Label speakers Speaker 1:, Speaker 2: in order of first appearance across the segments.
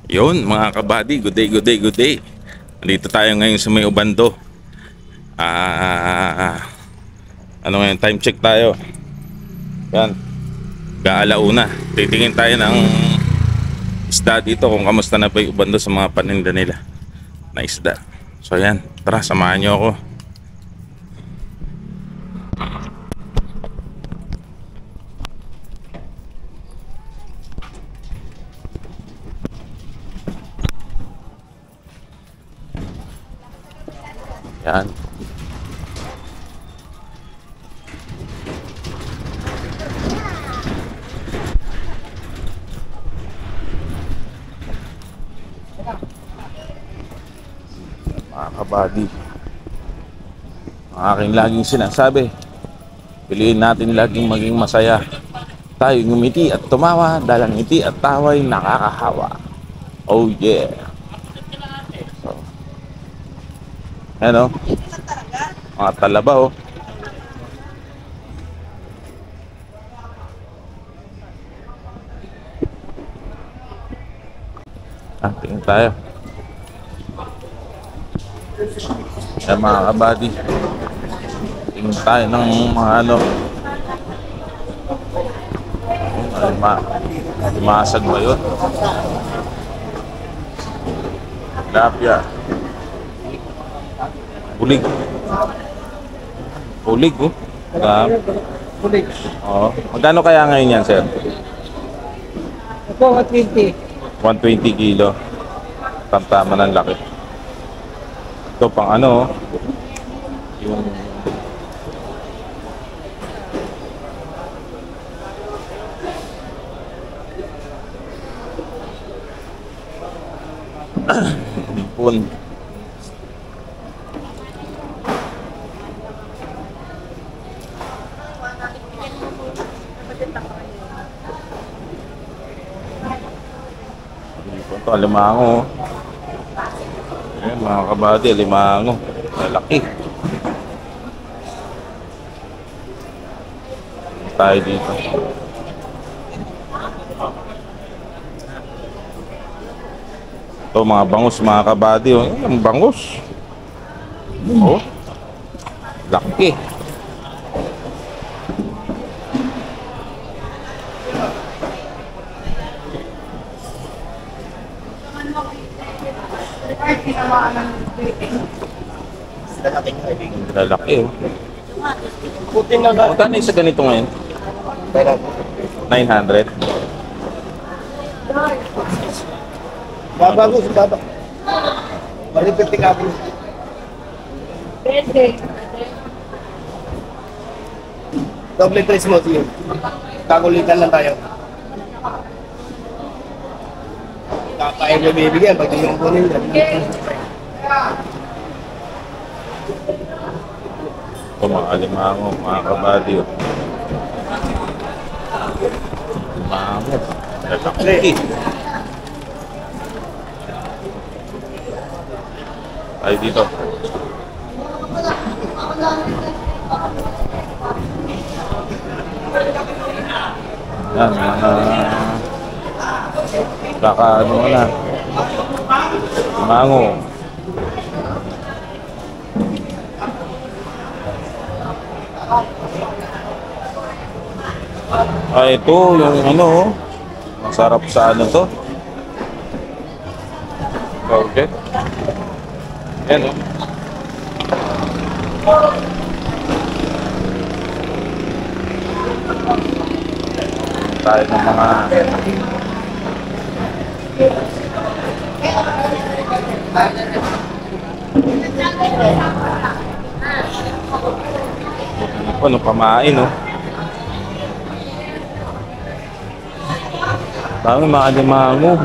Speaker 1: Yun mga kabady, good day, good day, good day. Nandito tayo ngayon sa may Ubando. Ano ngayon, time check tayo. Yan, gaalauna. Titingin tayo ng isda dito kung kamusta na ba yung Ubando sa mga paninda nila na isda. So yan, tara samahan nyo ako. Yan. Mga kabady, ang aking laging sinasabi, piliin natin laging maging masaya. Tayo ngumiti at tumawa dahil ang ngiti at tawa'y nakakahawa. Oh yeah. So, ano? Mga talaba oh. Tingin tayo. Yan mga kabady, tingin tayo ng mga ano. Masag ba yun? Tilapia. Bulig. Bulig oh.
Speaker 2: Bulig.
Speaker 1: Oo. Magkano kaya ngayon yan, sir?
Speaker 2: Ito, 120.
Speaker 1: 120 kilo. Tamtama ng laki. Ito pang ano, yung hipon. Hipon to, alimango. Ayan mga kabady, alimango. Malaki. Tayo dito. Ito mga bangus mga kabady. Oh. Ang bangus. Oh. Laki. Lalaki oh.
Speaker 2: Putin na ba?
Speaker 1: Magkano isa ganito ngayon? 900.
Speaker 2: Babago, baba. Malipit ka po. Doble tres mo siya. Kakulitan lang tayo. Kakain mo bibigyan pag yung kunin yan.
Speaker 1: Ito mga alimango, mga kabady. Alimango. Lalaki. Tayo dito. Yan, ano na. Alimango. Ito yung ano, masarap sa ano to. Okay. Yan o. Tayo ng mga ano pamain o. Dami mga alimango.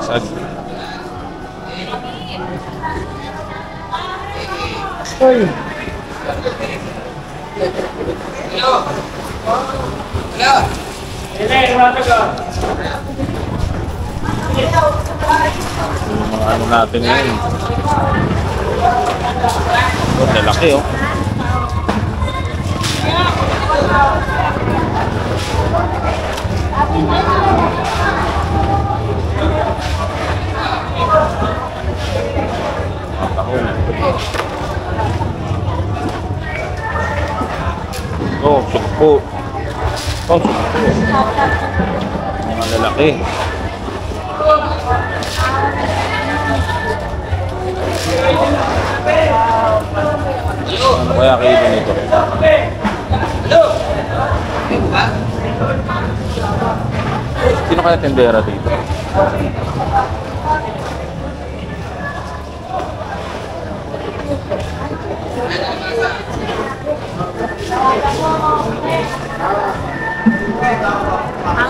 Speaker 1: Sag.
Speaker 2: Hoy.
Speaker 1: Yung mga ano natin ngayon. Lalaki oh. Oh, sugpo. Oh, sugpo. Mga lalaki. Ano kaya kilo nito? Sino kaya tendera dito?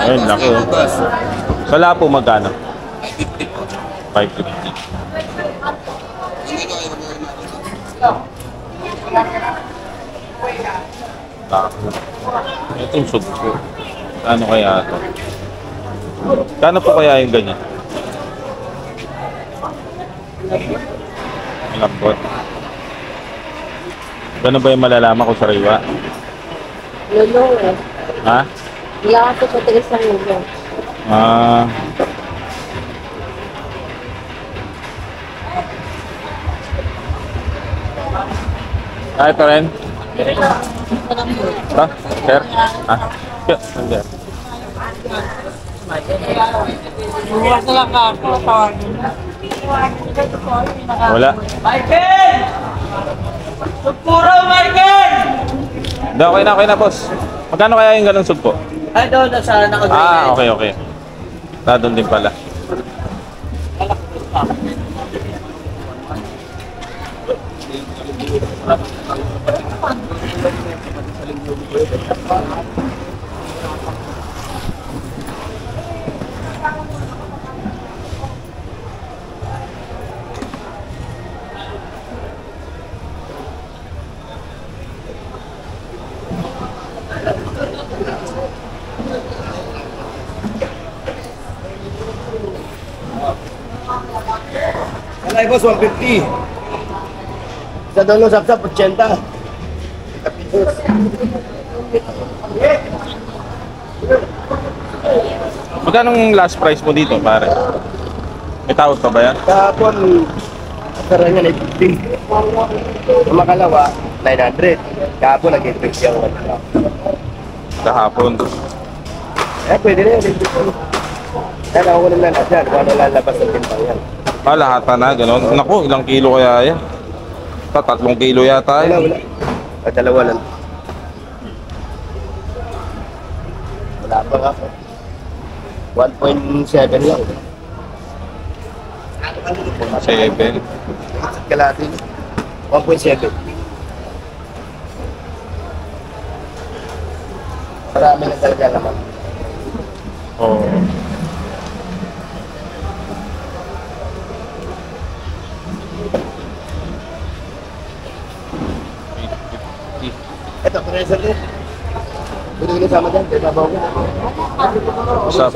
Speaker 1: Ayun, laki oh. Sa lapo magkano? 550. Lapo. Ito yung sugpo. Ano kaya ito? Kano po kaya yung ganyan? Malambot. Gano'n ba yung malalaman ko sariwa?
Speaker 3: Lolo eh.
Speaker 1: Ha?
Speaker 3: Hindi ako sa patigas ng lolo.
Speaker 1: Ah. Ito rin? Ha? Sir? Ha? Sir?
Speaker 3: Buwas na lang ako. Tawagin.
Speaker 1: Wala.
Speaker 4: Michael! Sugpuro, Michael!
Speaker 1: Hindi, okay na, boss. Magkano kaya yung ganun sugpo?
Speaker 4: Ay, doon, nasa nakagay.
Speaker 1: Ah, okay. Doon din pala.
Speaker 2: Alay boss, 150. Sa doon ng sapsap, 80.
Speaker 1: Magkano ang last price mo dito, pare? May tawad pa ba yan?
Speaker 2: Kahapon, asara niya na 50. Ang makalawa, 900. Kahapon, nag-infix siya.
Speaker 1: Kahapon.
Speaker 2: Pwede na yun. Yan, ako na lang dyan. Kung ano lalabas ng timpang yan.
Speaker 1: Ah, lahatan na, gano'n. Naku, ilang kilo kaya yan? 3 kilo yata
Speaker 2: Wala,
Speaker 1: yun.
Speaker 2: wala. Dalawa lang. Wala pa nga. 1.7 lang.
Speaker 1: 7.
Speaker 2: Kalahati. 1.7. Marami na talaga naman.
Speaker 1: Oo.
Speaker 2: Ito, pressure din. Pwede ko sama dyan, kaya babaw ko.
Speaker 1: Usap.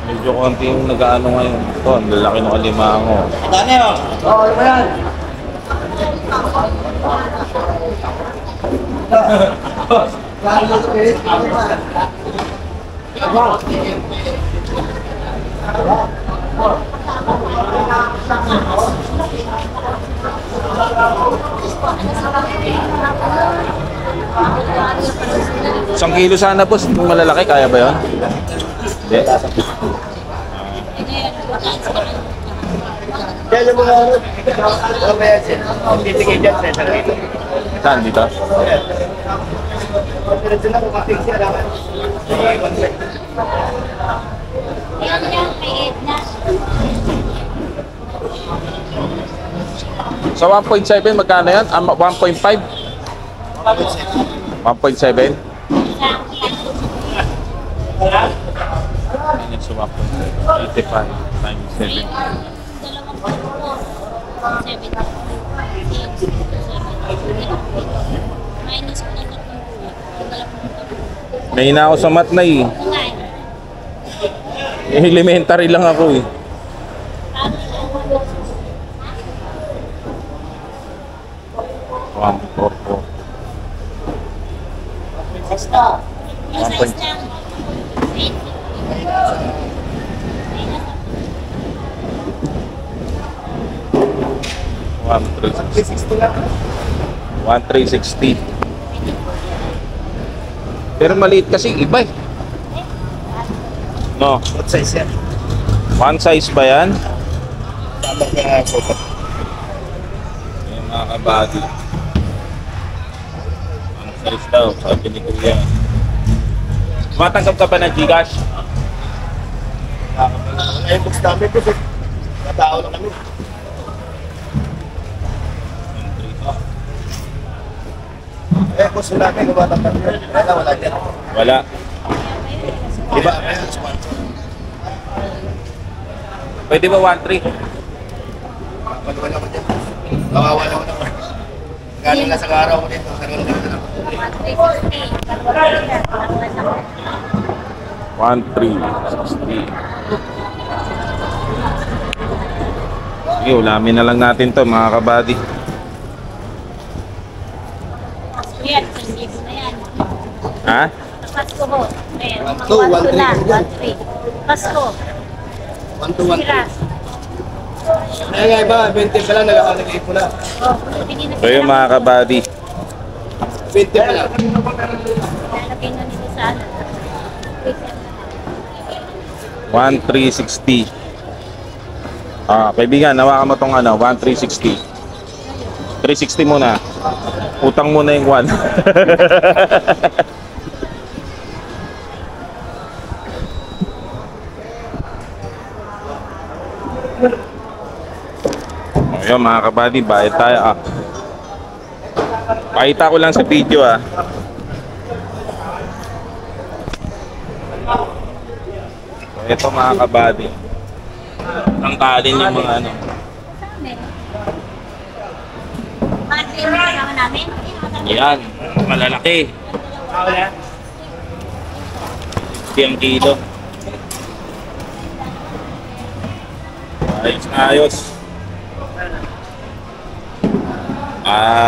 Speaker 1: Medyo konti yung nag-ano ngayon. Ito, ang lalaki ng alimango.
Speaker 4: Dani, oh.
Speaker 2: Oo, ano ba yan?
Speaker 1: Isang kilo sana po, kung malalaki, kaya ba yun? Hindi.
Speaker 2: Yan yung mga ano. Ano ba yan, sir? Titigay dyan, sir.
Speaker 1: Saan dito?
Speaker 2: Diretso na, kumating siya.
Speaker 3: Yan yung may Edna.
Speaker 1: Sa 1.7, magkano yan? 1.5? 1.7? Yan sa 1.7. 85 times 7.
Speaker 3: Minus ko na tatlong buwan.
Speaker 1: May ina ako sa mat na eh. Elementary lang ako eh. One, four, four.
Speaker 3: Yung size lang.
Speaker 2: 360 lang.
Speaker 1: 1,360. Pero maliit kasi iba eh. No,
Speaker 2: What size yan?
Speaker 1: one size ba yan?
Speaker 2: Tama ka photo.
Speaker 1: Yung mga kabady. One size daw, sabi ni Kuya. Matanggap ka ba ng Gcash?
Speaker 2: Ay, books namin po. Natao lang kami. Eh, boss namin, lumatang kami. Wala dyan.
Speaker 1: Wala.
Speaker 2: Diba?
Speaker 1: Pwede ba 1,300?
Speaker 2: Wala ko dyan. Kawawa naman ako. Galing na sa araw ko dito. Sarang na lang.
Speaker 1: 1,360. Sige, ulamin na lang natin to mga kabady.
Speaker 3: Yan, hindi ko na yan.
Speaker 1: Ha?
Speaker 3: Pasko ho. Ayan, mga
Speaker 2: Two,
Speaker 3: 1 na,
Speaker 2: 1-3.
Speaker 3: 1-3. Pasko.
Speaker 2: 1-2-1.
Speaker 3: Siras.
Speaker 2: Kaya nga iba, 20 pa lang nag-akalagay ko na.
Speaker 3: Oh, bigyan na
Speaker 1: So yung mga kabady.
Speaker 2: 20 pa lang.
Speaker 3: lalagay na nila sa ano.
Speaker 1: 1,360. Ah, kaibigan, hawakan mo tong ano, 1,360. 360 muna. Utang muna yung 1. Ayun mga kabady, bayad tayo ah. Pakita ko lang sa video ah. So, ito mga kabady. Tangkalin yung mga ano.
Speaker 3: Bakit yung kasama namin?
Speaker 1: Yan, malalaki. Ang kilo. Ayos na ayos.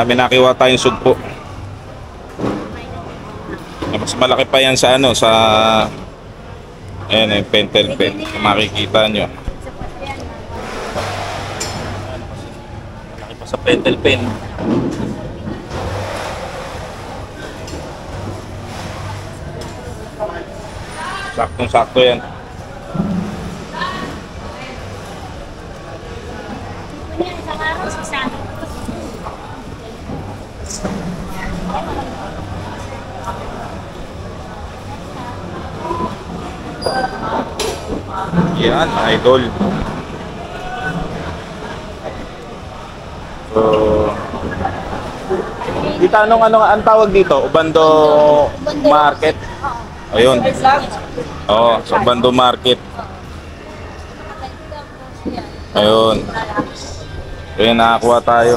Speaker 1: May nakiwa tayong sugpo. Mas malaki pa yan sa ano, sa ayan yung pentel pen. Kung makikita nyo. Malaki pa sa pentel pen. Saktong-sakto yan.
Speaker 3: Isang araw, si Sano.
Speaker 1: Yan, idol. So, dito ang tawag dito? Ubando Market. Ayun. Oo, sa Ubando Market. Ayun. Ayun, nakakuha tayo.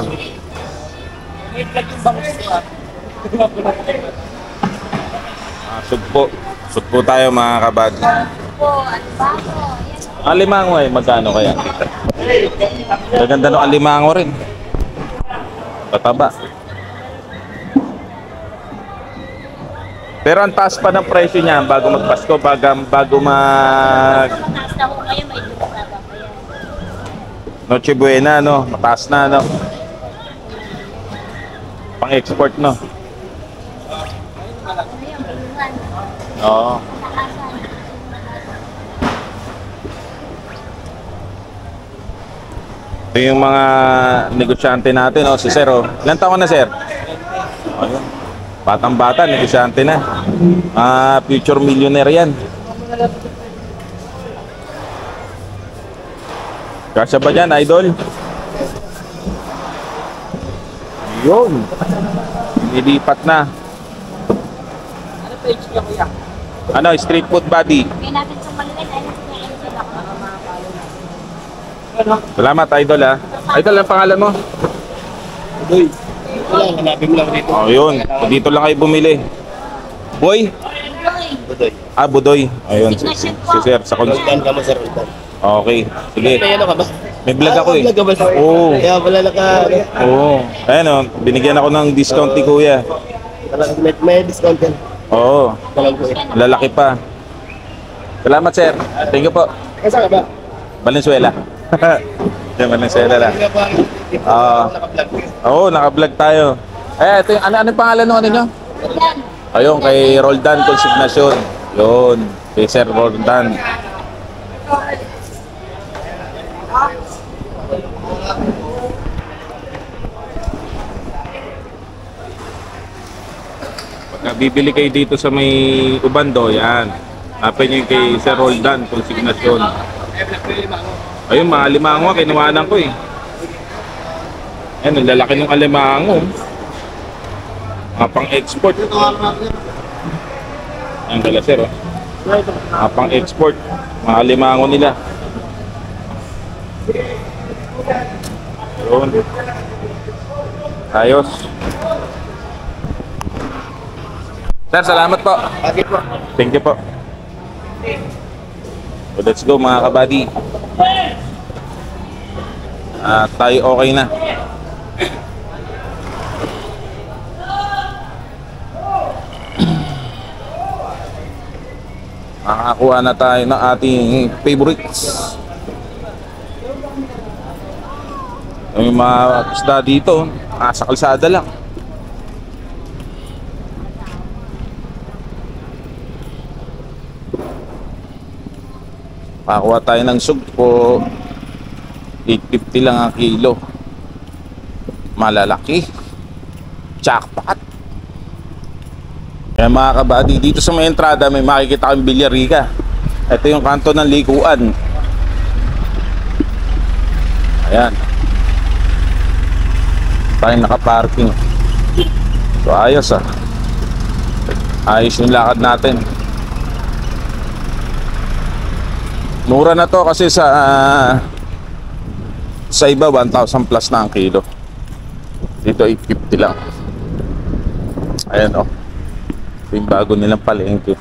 Speaker 1: Sugpo. Sugpo tayo mga kabady.
Speaker 3: Po, ano ba ko?
Speaker 1: Ang alimango eh, magkano kaya? Gaganda ng alimango rin. Pataba. Pero ang taas pa ng presyo niya bago magpasko, bago mag
Speaker 3: Mataas na ko ngayon, may lumababa pa yan.
Speaker 1: Noche Buena, no? Mataas na, no? Pang-export, no?
Speaker 3: Ano yung bulungan?
Speaker 1: Oo.
Speaker 3: Taasan.
Speaker 1: Ito yung mga negosyante natin, oh, si Sir, oh. Ilan taon na, Sir? Ayun. Batang-bata, negosyante na. Future millionaire yan. Kasya ba dyan, idol? Yun. Nilipat na.
Speaker 4: Ano page niya, kuya?
Speaker 1: Ano, street food buddy.
Speaker 3: Kaya natin itong maliliit ay nasa ako.
Speaker 4: Ano?
Speaker 1: Salamat, idol ha. Idol, ang pangalan mo?
Speaker 2: Uy, ito lang, hanapin mo lang dito.
Speaker 1: Oh, yun. Dito lang kayo bumili. Boy?
Speaker 2: Budoy.
Speaker 1: Ah, Budoy. Ayun, si sir, sa
Speaker 2: Roldan ka mo, sir, Roldan.
Speaker 1: Okay, sige.
Speaker 2: May ano ka ba?
Speaker 1: May vlog ako eh.
Speaker 2: Vlog ka ba, sir?
Speaker 1: Oo.
Speaker 2: Kaya pala
Speaker 1: Oo. Ayun o, binigyan ako ng discount ni kuya.
Speaker 2: may discount yan.
Speaker 1: Oo,
Speaker 2: Talang ko eh.
Speaker 1: lalaki pa. Salamat sir. Thank you po.
Speaker 2: Kasa ka ba?
Speaker 1: Valenzuela. Yan, Valenzuela lang.
Speaker 2: Hindi ka ba? Naka-vlog ka.
Speaker 1: Oo, naka-vlog tayo. Ito yung, ano pangalan nung ano nyo?
Speaker 3: Yan.
Speaker 1: Ayun, kay Roldan Consignation. Yun, kay Sir Roldan. Pagka bibili kayo dito sa may Ubando, yan. Hanapin nyo yung kay Sir Roldan Consignation. Ayun, mga alimango, kinuhanan ko eh. Ayan, ang lalaki ng alimango. Mga pang-export. Ayan pala sir, oh. Mga pang-export. Mga alimango nila. Ayun. Ayos. Sir, salamat po.
Speaker 2: Bakit po?
Speaker 1: Thank you po. So let's go mga kabady. Tayo okay na. Makakakuha na tayo ng ating favorites. Yung mga isda dito, sa kalsada lang. Makakuha tayo ng sugpo. 850 lang ang kilo. Malalaki. Jackpot. Kaya mga kabady, dito sa may entrada may makikita kang Villarica. Ito yung kanto ng likuan. Ayan. Tayo nakaparking. So ayos ah. Ayos yung lakad natin. Mura na to kasi sa iba 1,000 plus na ang kilo. Dito 850 lang. Ayan oh. Ito yung bago nilang palengke.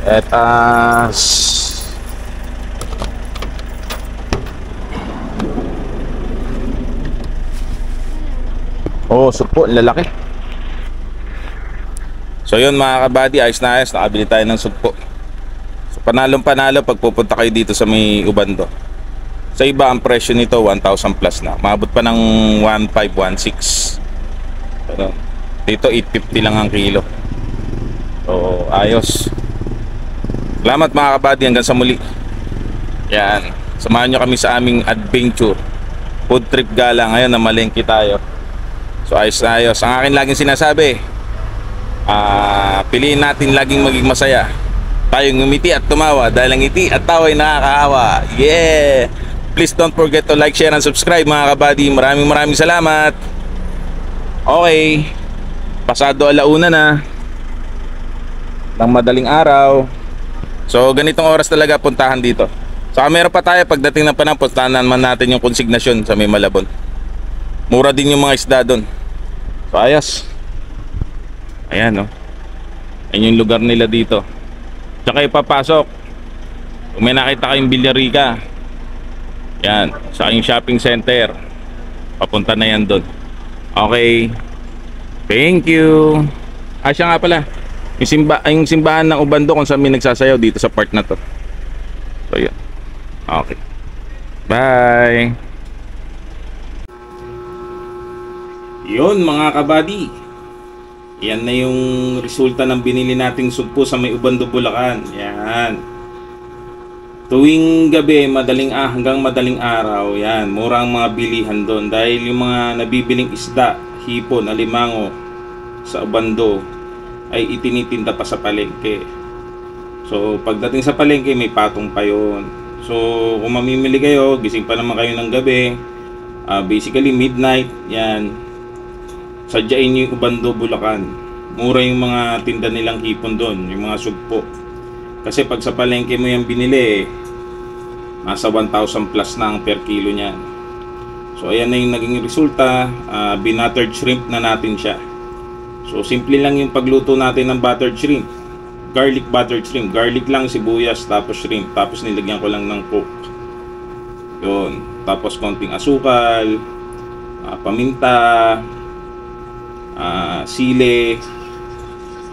Speaker 1: Etas. Oh, supo, lalaki. So yun mga kabady, ayos na ayos, nakabili tayo ng sugpo. So panalong panalo pag pupunta kayo dito sa may Ubando. Sa iba ang presyo nito 1,000 plus na, maabot pa ng 1,500, 1,600. Ano? Dito 850 lang ang kilo. So ayos. Salamat mga kabady, hanggang sa muli. Yan, samahan nyo kami sa aming adventure food trip gala ngayon na malengke tayo. So ayos na ayos. Ang akin laging sinasabi, piliin natin laging maging masaya. Tayong ngumiti at tumawa dahil ang ngiti at tawa ay nakakaawa. Yeah! Please don't forget to like, share, and subscribe mga kabady. Maraming salamat. Okay, pasado alauna na ng madaling araw. So ganitong oras talaga puntahan dito. So meron pa tayo pagdating ng panahon, puntahan naman natin yung konsignasyon sa may Malabon. Mura din yung mga isda doon. So ayos. Ayan no. Ayan yung lugar nila dito. Tsaka ipapasok, kung may nakita kayong Villarica, yan, sa yung shopping center, papunta na yan doon. Okay, thank you. Siya nga pala, yung simbahan ng Ubando kung saan may nagsasayaw dito sa part na to. So yun. Okay, bye. Yun mga kabady, yan na yung resulta ng binili nating sugpo sa may Ubando, Bulacan. Yan. Tuwing gabi, hanggang madaling araw, yan, mura ang mga bilihan doon. Dahil yung mga nabibiling isda, hipon, alimango sa Ubando ay itinitinda pa sa palengke. So pagdating sa palengke may patong pa yun. So kung mamimili kayo, gising pa naman kayo ng gabi, basically midnight, yan, sadyain nyo yung Ubando, Bulacan. Mura yung mga tinda nilang hipon doon, yung mga sugpo. Kasi pag sa palengke mo yan binili, nasa 1,000 plus na ang per kilo niyan. So ayan na yung naging resulta. Binuttered shrimp na natin siya. So simple lang yung pagluto natin ng buttered shrimp. Garlic buttered shrimp. Garlic lang, sibuyas, tapos shrimp. Tapos nilagyan ko lang ng coke. Yun. Tapos konting asukal, paminta, sili,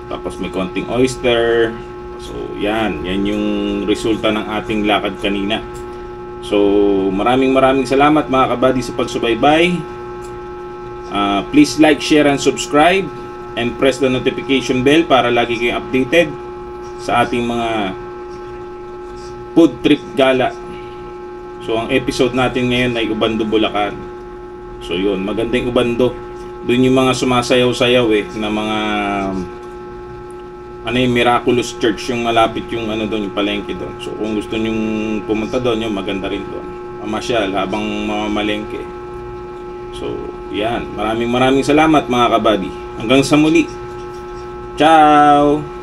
Speaker 1: tapos may konting oyster. So yan yung resulta ng ating lakad kanina. So maraming salamat mga kabady sa pagsubaybay. Please like, share, and subscribe, and press the notification bell para lagi kayong updated sa ating mga food trip gala. So ang episode natin ngayon ay Ubando, Bulacan. So yun, magandang Ubando. Doon yung mga sumasayaw-sayaw na mga yung Miraculous Church, yung malapit yung doon, yung palengke doon. So kung gusto nyong pumunta doon, yung maganda rin doon. Mamasyal habang mamamalengke. So yan, maraming salamat mga kabady. Hanggang sa muli. Ciao!